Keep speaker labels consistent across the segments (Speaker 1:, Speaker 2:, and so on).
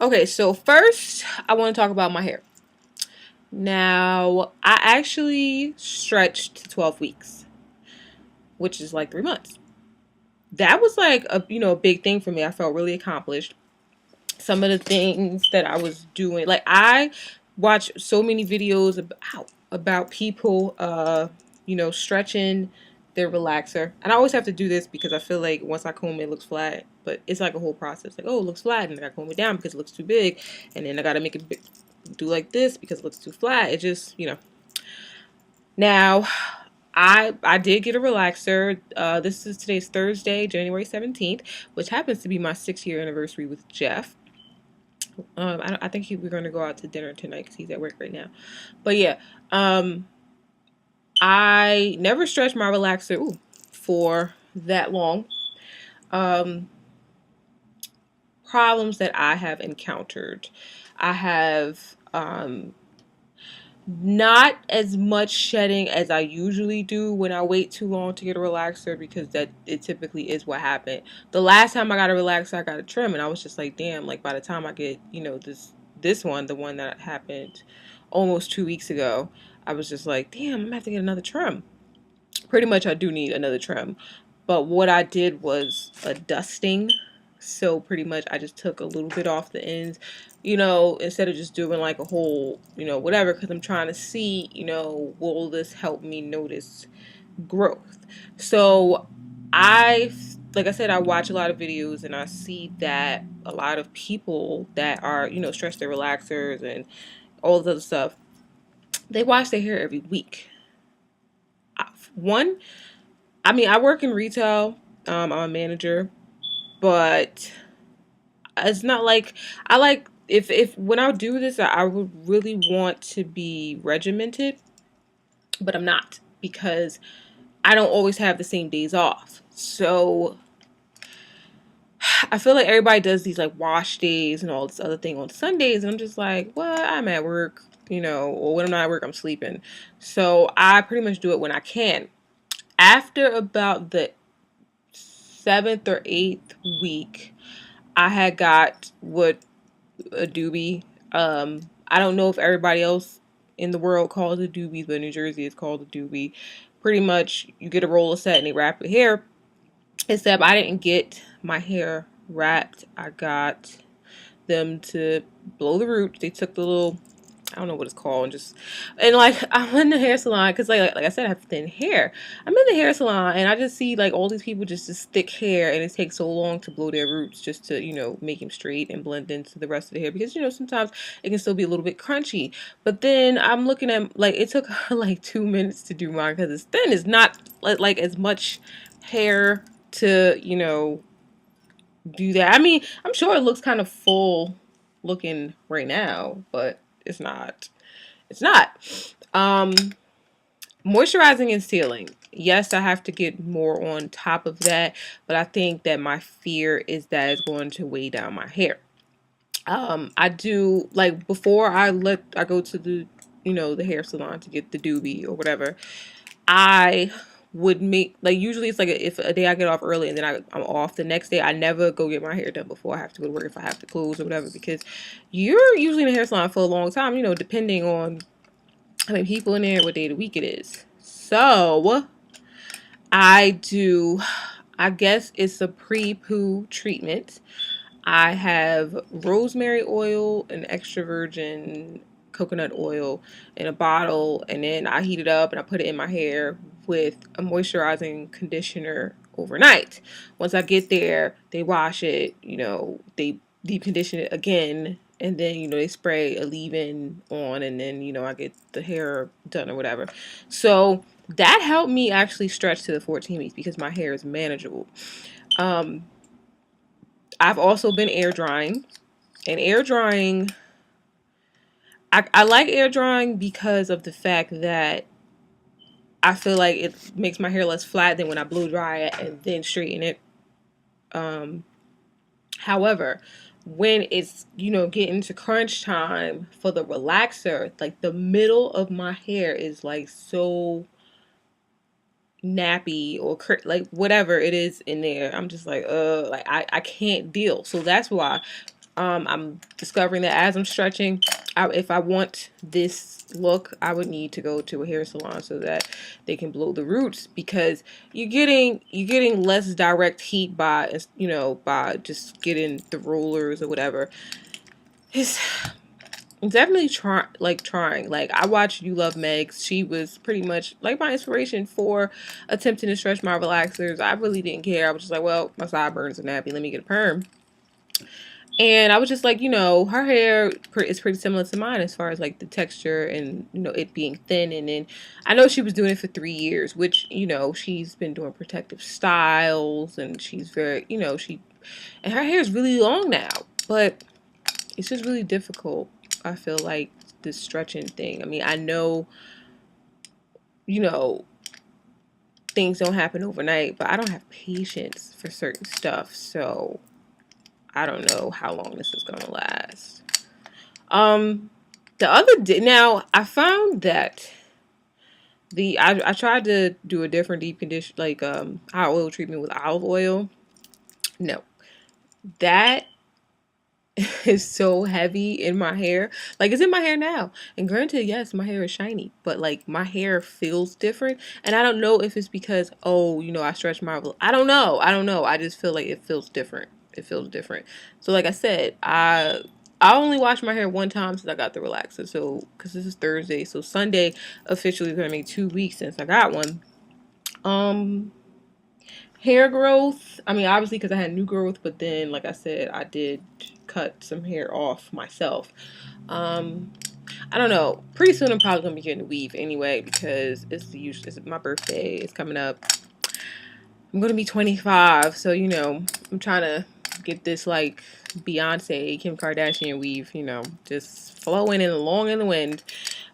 Speaker 1: Okay, so first I want to talk about my hair. Now, I actually stretched to 12 weeks, which is like 3 months. That was like a big thing for me. I felt really accomplished. Some of the things that I was doing, like I watched so many videos about people stretching their relaxer. And I always have to do this because I feel like once I comb it, it looks flat, but it's like a whole process. Like, oh, it looks flat, and then I comb it down because it looks too big, and then I got to make it do like this because it looks too flat. It just, Now, I did get a relaxer. This is today's Thursday, January 17th, which happens to be my 6 year anniversary with Jeff. I think we're going to go out to dinner tonight because he's at work right now. But yeah, um, I never stretched my relaxer for that long. Um, Problems that I have encountered. I have not as much shedding as I usually do when I wait too long to get a relaxer because that it typically is what happened. The last time I got a relaxer, I got a trim, and I was just like, damn, like by the time I get, this one, the one that happened almost 2 weeks ago, I was just like, damn, I'm gonna have to get another trim. Pretty much I do need another trim. But what I did was a dusting. So pretty much I just took a little bit off the ends, instead of just doing like a whole, whatever, because I'm trying to see, will this help me notice growth? So I, like I said, I watch a lot of videos and I see that a lot of people that are, stress their relaxers and all this other stuff, they wash their hair every week. One, I mean, I work in retail. I'm a manager, but it's not like I like if when I do this, I would really want to be regimented, but I'm not because I don't always have the same days off. So I feel like everybody does these like wash days and all this other thing on Sundays, and I'm just like, well, I'm at work, or when I'm not at work, I'm sleeping. So I pretty much do it when I can. After about the seventh or eighth week, I had got what a doobie. I don't know if everybody else in the world calls it doobies, but in New Jersey it's called a doobie. Pretty much, you get a roller set and they wrap your hair. Except I didn't get my hair wrapped. I got them to blow the roots. They took the little, I don't know what it's called, and like I'm in the hair salon because like I said, I have thin hair. I'm in the hair salon and I just see like all these people just thick hair, and it takes so long to blow their roots just to make them straight and blend into the rest of the hair because sometimes it can still be a little bit crunchy. But then I'm looking at like it took her like 2 minutes to do mine because it's thin. It's not like as much hair to do that. I mean, I'm sure it looks kind of full looking right now, but it's not. It's not. Um, Moisturizing and sealing. Yes, I have to get more on top of that, but I think that my fear is that it's going to weigh down my hair. I do like before I go to the hair salon to get the doobie or whatever. I would make like usually it's like if a day I get off early and then I'm off the next day. I never go get my hair done before I have to go to work if I have to close or whatever because you're usually in the hair salon for a long time. Depending on how many people in there, what day of the week it is. So I do. I guess it's a pre-poo treatment. I have rosemary oil and extra virgin coconut oil in a bottle, and then I heat it up and I put it in my hair with a moisturizing conditioner overnight. Once I get there, they wash it, they deep condition it again, and then they spray a leave-in on, and then I get the hair done or whatever. So that helped me actually stretch to the 14 weeks because my hair is manageable. Um, I've also been air drying. And air drying, I like air drying because of the fact that I feel like it makes my hair less flat than when I blow dry it and then straighten it. Um, However, when it's, getting to crunch time for the relaxer, like the middle of my hair is like so nappy or like whatever it is in there. I'm just like, like I can't deal. So that's why I'm discovering that as I'm stretching, if I want this look, I would need to go to a hair salon so that they can blow the roots, because you're getting less direct heat by, by just getting the rollers or whatever. It's definitely trying. Like, I watched You Love Megs. She was pretty much like my inspiration for attempting to stretch my relaxers. I really didn't care. I was just like, well, my sideburns are nappy. Let me get a perm. And I was just like, her hair is pretty similar to mine as far as like the texture and, it being thin. And then I know she was doing it for 3 years, which, she's been doing protective styles, and she's very, and her hair is really long now. But it's just really difficult, I feel like, this stretching thing. I mean, I know, you know, things don't happen overnight, but I don't have patience for certain stuff. So I don't know how long this is gonna last. The other day, now I found that I tried to do a different deep condition, like eye oil treatment with olive oil. No, that is so heavy in my hair. Like, it's in my hair now. And granted, yes, my hair is shiny, but like my hair feels different. And I don't know if it's because, I stretch my, I don't know. I just feel like it feels different. It feels different. So like I said, I only washed my hair one time since I got the relaxer. So, because this is Thursday, so Sunday officially is gonna make 2 weeks since I got one. Um, Hair growth. I mean, obviously because I had new growth, but then, like I said, I did cut some hair off myself. Um, I don't know. Pretty soon I'm probably gonna be getting a weave anyway, because it's my birthday. It's coming up. I'm gonna be 25, so I'm trying to get this like Beyonce, Kim Kardashian weave, just flowing and long in the wind.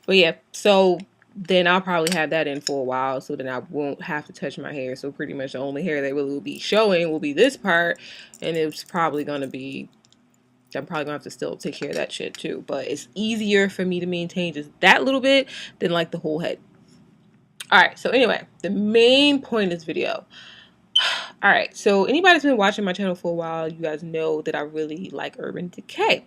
Speaker 1: But yeah, so then I'll probably have that in for a while, so then I won't have to touch my hair. So pretty much the only hair that will be showing will be this part, and it's probably gonna be, I'm probably gonna have to still take care of that shit too. But it's easier for me to maintain just that little bit than like the whole head. Alright, so anyway, the main point of this video. Alright, so anybody that's been watching my channel for a while, you guys know that I really like Urban Decay.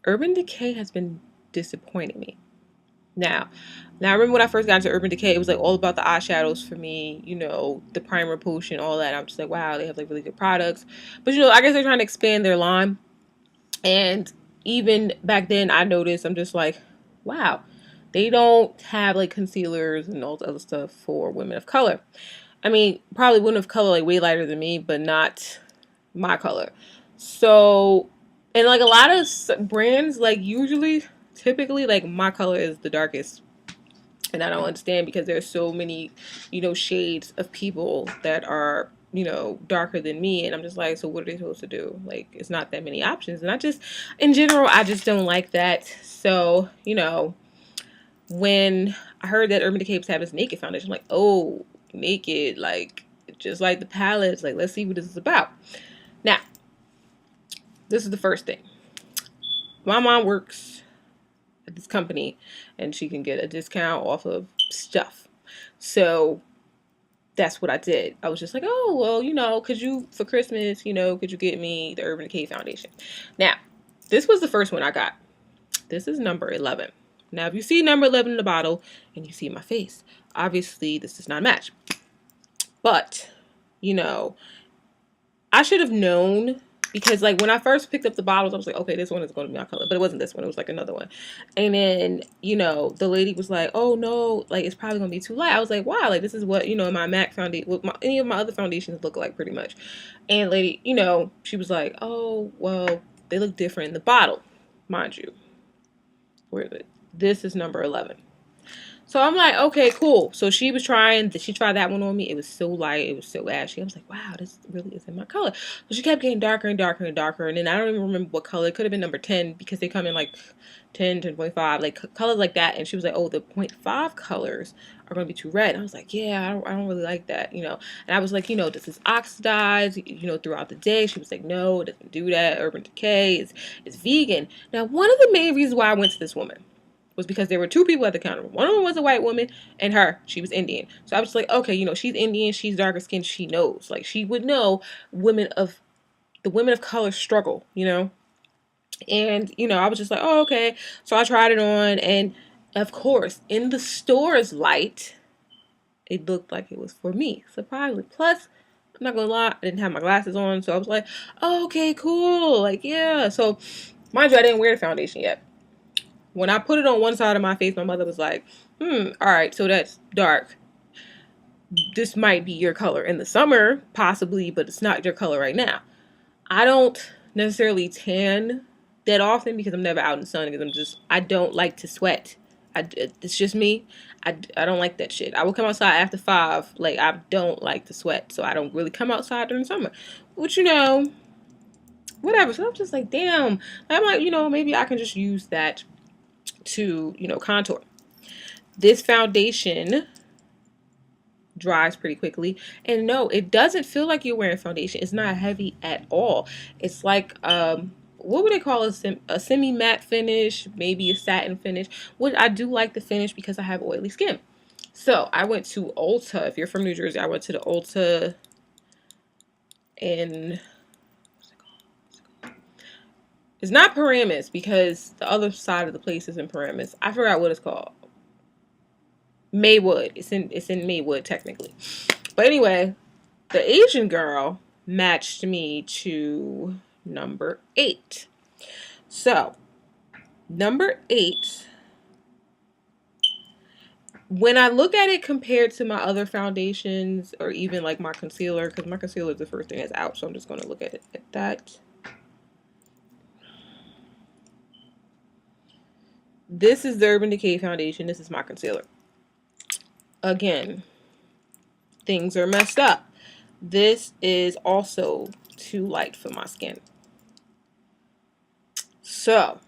Speaker 1: Urban Decay has been disappointing me. Now I remember when I first got into Urban Decay, it was like all about the eyeshadows for me, the primer potion, all that. I'm just like, wow, they have like really good products. But I guess they're trying to expand their line. And even back then I noticed, I'm just like, wow, they don't have like concealers and all the other stuff for women of color. I mean, probably women of color like way lighter than me, but not my color. So, and like a lot of brands, like typically, like my color is the darkest. And I don't understand, because there's so many, shades of people that are, darker than me. And I'm just like, so what are they supposed to do? Like, it's not that many options. And in general, I just don't like that. So, when I heard that Urban Decay was having this naked foundation, I'm like, oh, naked, like, just like the palettes, like, let's see what this is about. Now, this is the first thing. My mom works at this company, and she can get a discount off of stuff. So that's what I did. I was just like, oh, well, could you, for Christmas, could you get me the Urban Decay foundation? Now, this was the first one I got. This is number 11. Now, if you see number 11 in the bottle and you see my face, obviously this does not match. But, I should have known, because like when I first picked up the bottles, I was like, okay, this one is going to be my color. But it wasn't this one. It was like another one. And then, the lady was like, oh no, like it's probably going to be too light. I was like, wow, like this is what, my MAC foundation, any of my other foundations look like pretty much. And lady, she was like, oh, well, they look different in the bottle, mind you. Where is it? This is number 11. So I'm like, okay, cool. So she tried that one on me. It was so light. It was so ashy. I was like, wow, this really isn't my color. So she kept getting darker and darker and darker. And then I don't even remember what color. It could have been number 10, because they come in like 10, 10.5, like colors like that. And she was like, oh, the 0.5 colors are going to be too red. And I was like, yeah, I don't really like that, And I was like, does this oxidize, throughout the day? She was like, no, it doesn't do that. Urban Decay is vegan. Now, one of the main reasons why I went to this woman was because there were two people at the counter. One of them was a white woman, and she was Indian. So I was like, okay, she's Indian, she's darker skinned, she knows. Like, she would know women of the women of color struggle, you know? And, you know, I was just like, oh, okay. So I tried it on, and of course, in the store's light, it looked like it was for me, surprisingly. Plus, I'm not gonna lie, I didn't have my glasses on, so I was like, oh, okay, cool. Like, yeah. So, mind you, I didn't wear the foundation yet. When I put it on one side of my face, my mother was like, all right, so that's dark. This might be your color in the summer, possibly, but it's not your color right now. I don't necessarily tan that often because I'm never out in the sun, because I don't like to sweat. It's just me. I don't like that shit. I will come outside after 5. Like, I don't like to sweat, so I don't really come outside during the summer. Which, you know, whatever. So I'm just like, damn. I'm like, you know, maybe I can just use that to, you know, contour. This foundation dries pretty quickly, and no, it doesn't feel like you're wearing foundation. It's not heavy at all. It's like what would they call a semi matte finish, maybe a satin finish, which I do like the finish because I have oily skin. So I went to Ulta. If you're from New Jersey, I went to the Ulta in, it's not Paramus because the other side of the place is in Paramus. I forgot what it's called. Maywood. It's in Maywood technically. But anyway, the Asian girl matched me to number 8. So, number 8, when I look at it compared to my other foundations, or even like my concealer, because my concealer is the first thing that's out, so I'm just going to look at it at that. This is the Urban Decay foundation. This is my concealer. Again, things are messed up. This is also too light for my skin. So,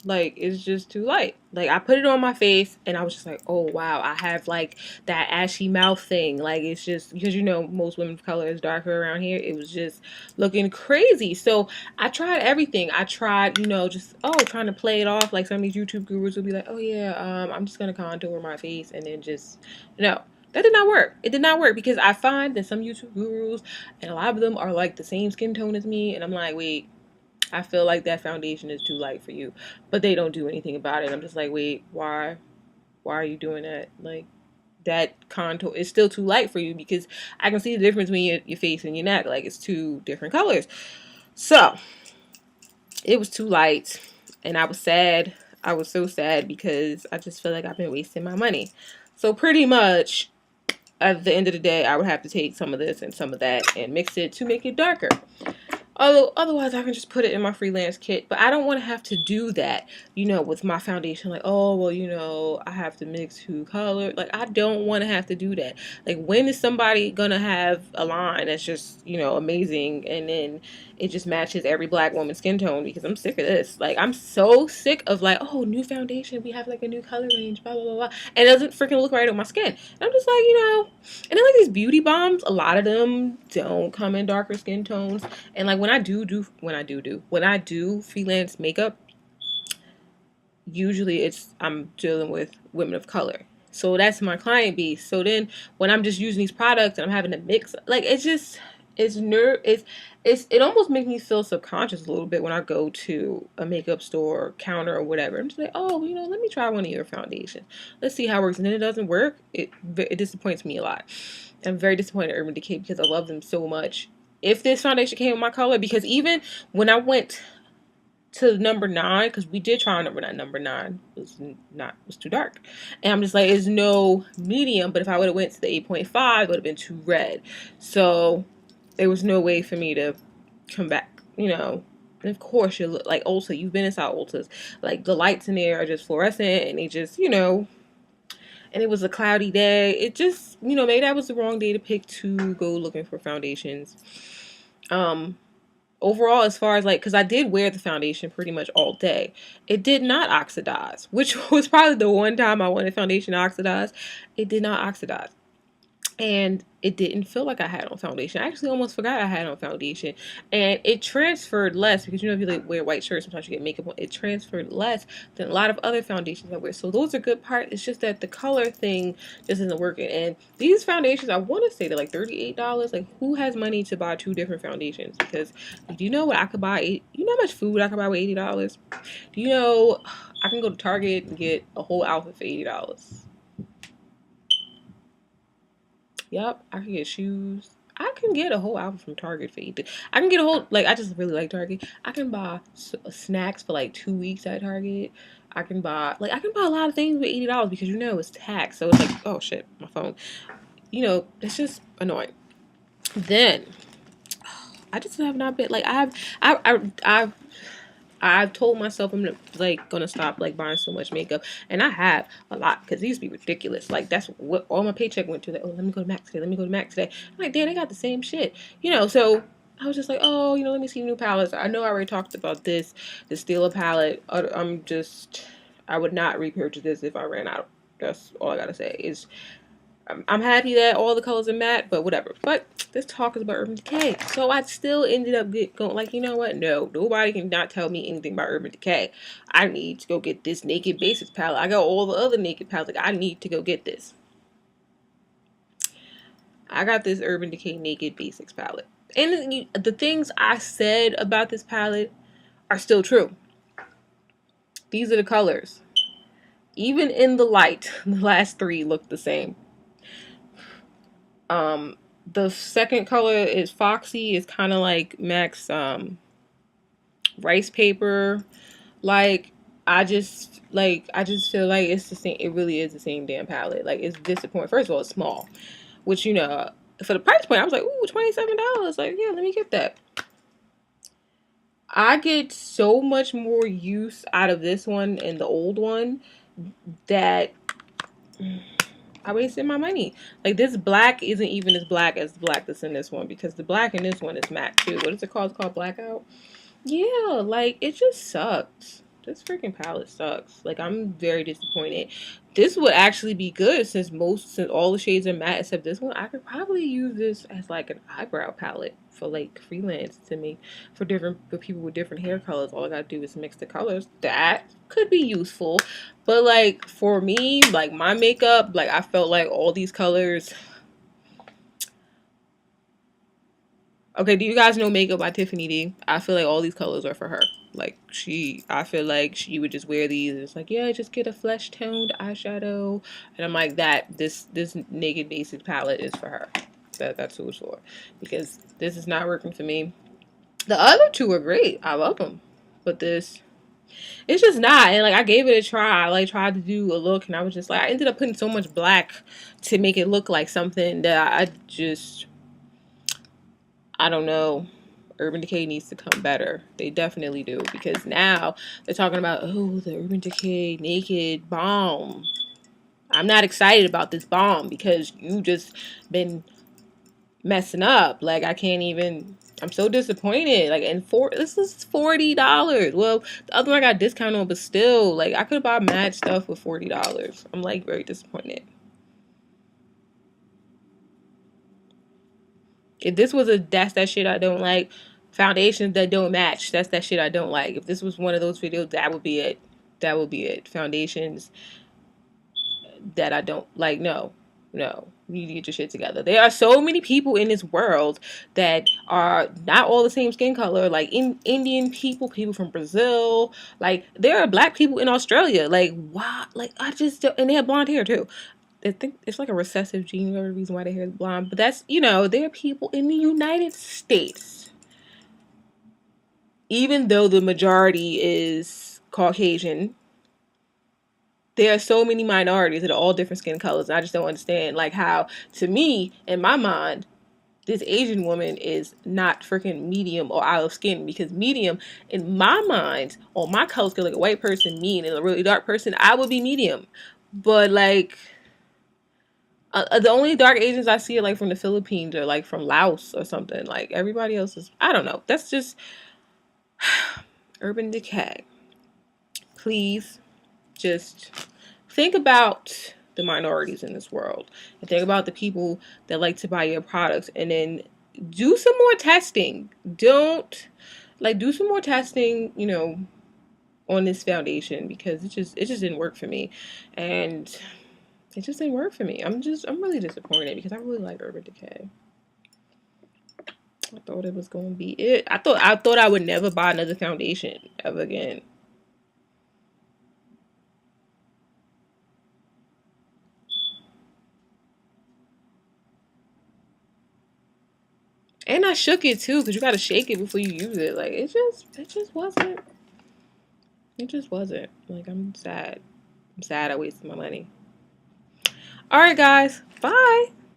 Speaker 1: like, it's just too light. Like, I put it on my face and I was just like, oh wow, I have like that ashy mouth thing. Like, it's just because, you know, most women of color is darker around here. It was just looking crazy. So I tried everything. I tried, you know, just trying to play it off. Like some of these YouTube gurus will be like, oh yeah, I'm just gonna contour my face, and then just, no. That did not work. It did not work because I find that some YouTube gurus, and a lot of them are like the same skin tone as me, and I'm like, wait, I feel like that foundation is too light for you, but they don't do anything about it. I'm just like, wait, why are you doing that? Like, that contour is still too light for you, because I can see the difference between your face and your neck. Like, it's two different colors. So it was too light, and I was sad. I was so sad because I just feel like I've been wasting my money. So pretty much at the end of the day, I would have to take some of this and some of that and mix it to make it darker. Although, otherwise, I can just put it in my freelance kit. But I don't want to have to do that, you know, with my foundation. Like, oh, well, you know, I have to mix 2 colors. Like, I don't want to have to do that. Like, when is somebody going to have a line that's just, you know, amazing, and then it just matches every black woman's skin tone? Because I'm sick of this. Like, I'm so sick of, like, oh, new foundation. We have, like, a new color range, blah, blah, blah, blah. And it doesn't freaking look right on my skin. And I'm just like, you know, and then, like, these beauty bombs, a lot of them don't come in darker skin tones. And, like, when I do freelance makeup, usually I'm dealing with women of color. So that's my client base. So then when I'm just using these products and I'm having to mix, like, it almost makes me feel subconscious a little bit when I go to a makeup store counter or whatever. I'm just like, oh, you know, let me try one of your foundations. Let's see how it works. And then it doesn't work. It disappoints me a lot. I'm very disappointed in Urban Decay because I love them so much. If this foundation came with my color, because even when I went to number 9, because we did try number 9 was too dark, and I'm just like, it's no medium. But if I would have went to the 8.5, it would have been too red. So there was no way for me to come back, you know. And of course, you look like Ulta. You've been inside Ulta's. Like, the lights in there are just fluorescent, and they just, you know. And it was a cloudy day. It just, you know, maybe that was the wrong day to pick to go looking for foundations. Overall, as far as, like, because I did wear the foundation pretty much all day, it did not oxidize, which was probably the one time I wanted foundation to oxidize. It did not oxidize. and it didn't feel like I had on foundation. I actually almost forgot I had on foundation, and it transferred less because if you like wear white shirts, sometimes you get makeup on. It transferred less than a lot of other foundations I wear. So those are good part. It's just that the color thing just isn't working. And these foundations, I want to say they're like $38. Like who has money to buy two different foundations? Because do you know what I could buy? You know how much food I could buy with $80? Do you know I can go to Target and get a whole outfit for $80? Yep, I can get shoes. I can get a whole outfit from Target for $80. I can get a whole like I just really like Target. I can buy snacks for like 2 weeks at Target. I can buy a lot of things with $80 because it's tax. So it's like oh shit, my phone. It's just annoying. Then I just have not been like I've told myself I'm gonna stop like buying so much makeup, and I have a lot because these used to be ridiculous. Like that's what all my paycheck went to. Like, oh, let me go to Max today. Let me go to Max today. I'm like, damn, they got the same shit. So I was just like, oh, let me see new palettes. I know I already talked about the Stila palette. I would not repurchase this if I ran out. That's all I gotta say. I'm happy that all the colors are matte, but whatever. But this talk is about Urban Decay. So I still ended up going like, you know what? No, nobody can not tell me anything about Urban Decay. I need to go get this Naked Basics palette. I got all the other Naked palettes. Like, I need to go get this. I got this Urban Decay Naked Basics palette. And the things I said about this palette are still true. These are the colors. Even in the light, the last three look the same. The second color is Foxy. It's kind of like Max rice paper. Like I just feel like it's the same. It really is the same damn palette. Like it's disappointing. First of all, it's small, which for the price point, I was like, ooh, $27. Like yeah, let me get that. I get so much more use out of this one and the old one that I wasted my money. Like this black isn't even as black as the black that's in this one because the black in this one is matte too. What is it called? It's called blackout. Yeah, like it just sucks. This freaking palette sucks. Like I'm very disappointed. This would actually be good since all the shades are matte except this one. I could probably use this as like an eyebrow palette for like freelance to make for people with different hair colors. All I gotta do is mix the colors. That could be useful. But like for me, like my makeup, like I felt like all these colors. Okay, do you guys know Makeup by Tiffany D? I feel like all these colors are for her. Like I feel like she would just wear these. It's like, yeah, just get a flesh toned eyeshadow, and I'm like that. This Naked Basic palette is for her. That's who it's for, because this is not working for me. The other two are great. I love them, but it's just not. And like I gave it a try. I like tried to do a look, and I was just like, I ended up putting so much black to make it look like something that I don't know. Urban Decay needs to come better. They definitely do, because now they're talking about, oh, the Urban Decay Naked Balm. I'm not excited about this balm because you just been messing up. Like I can't even. I'm so disappointed. Like this is $40. Well, the other one I got discount on, but still, like I could have bought mad stuff with $40. I'm like very disappointed. If this was that's that shit I don't like. Foundations that don't match, that's that shit I don't like. If this was one of those videos, that would be it. That would be it. Foundations that I don't like. No. You need to get your shit together. There are so many people in this world that are not all the same skin color. Like Indian people from Brazil. Like there are black people in Australia. Like wow. Like I just and they have blonde hair too. I think it's like a recessive gene, whatever reason why their hair is blonde. But that's there are people in the United States, even though the majority is Caucasian, there are so many minorities that are all different skin colors. And I just don't understand, like, how, to me, in my mind, this Asian woman is not freaking medium or olive skin, because medium, in my mind, on my color scale, like a white person, me, and a really dark person, I would be medium. But, like, the only dark Asians I see are, like, from the Philippines or, like, from Laos or something. Like, everybody else is, I don't know. That's just Urban Decay. Please just think about the minorities in this world, and think about the people that like to buy your products, and then do some more testing. Don't like do some more testing, on this foundation, because it just didn't work for me, and it just didn't work for me. I'm really disappointed because I really like Urban Decay. I thought it was gonna be it. I thought I would never buy another foundation ever again. And I shook it too, because you gotta shake it before you use it. Like it just wasn't. Like, I'm sad. I'm sad I wasted my money. All right, guys. Bye.